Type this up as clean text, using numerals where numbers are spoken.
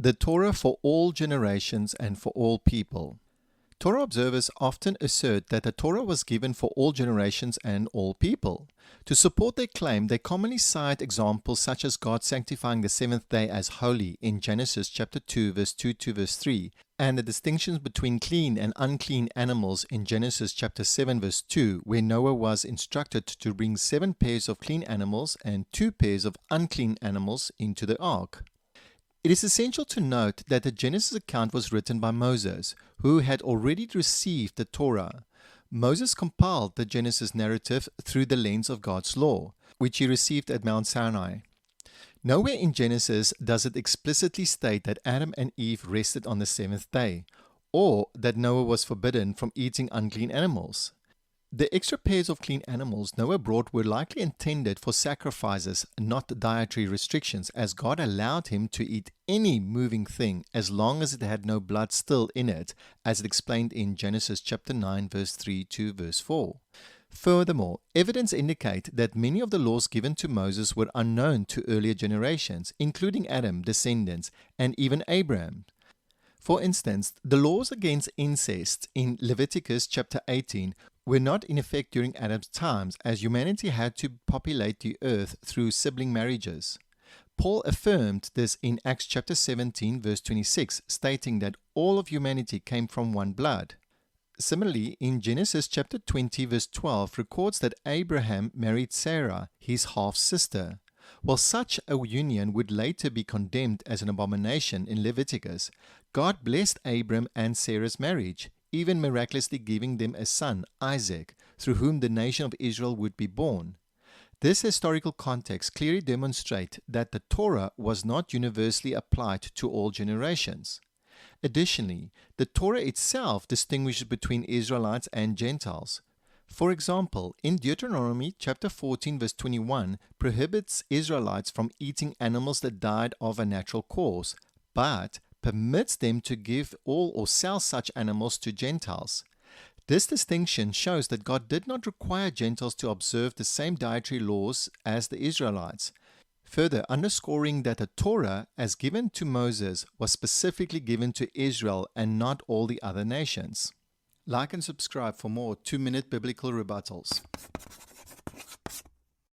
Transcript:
The Torah for all generations and for all people. Torah observers often assert that the Torah was given for all generations and all people. To support their claim, they commonly cite examples such as God sanctifying the seventh day as holy in Genesis chapter 2 verse 2 to verse 3, and the distinctions between clean and unclean animals in Genesis chapter 7 verse 2, where Noah was instructed to bring 7 pairs of clean animals and 2 pairs of unclean animals into the ark. It is essential to note that the Genesis account was written by Moses, who had already received the Torah. Moses compiled the Genesis narrative through the lens of God's law, which he received at Mount Sinai. Nowhere in Genesis does it explicitly state that Adam and Eve rested on the seventh day, or that Noah was forbidden from eating unclean animals. The extra pairs of clean animals Noah brought were likely intended for sacrifices, not dietary restrictions, as God allowed him to eat any moving thing as long as it had no blood still in it, as it explained in Genesis chapter 9 verse 3 to verse 4. Furthermore, evidence indicate that many of the laws given to Moses were unknown to earlier generations, including Adam's descendants and even Abraham. For instance, the laws against incest in Leviticus chapter 18 were not in effect during Adam's times, as humanity had to populate the earth through sibling marriages. Paul affirmed this in Acts chapter 17 verse 26, stating that all of humanity came from one blood. Similarly, in Genesis chapter 20 verse 12 records that Abraham married Sarah, his half-sister. While such a union would later be condemned as an abomination in Leviticus, God blessed Abram and Sarah's marriage, even miraculously giving them a son, Isaac, through whom the nation of Israel would be born. This historical context clearly demonstrates that the Torah was not universally applied to all generations. Additionally, the Torah itself distinguishes between Israelites and Gentiles. For example, in Deuteronomy chapter 14 verse 21 prohibits Israelites from eating animals that died of a natural cause, but permits them to give all or sell such animals to Gentiles. This distinction shows that God did not require Gentiles to observe the same dietary laws as the Israelites, further underscoring that the Torah, as given to Moses, was specifically given to Israel and not all the other nations. Like and subscribe for more 2-minute biblical rebuttals.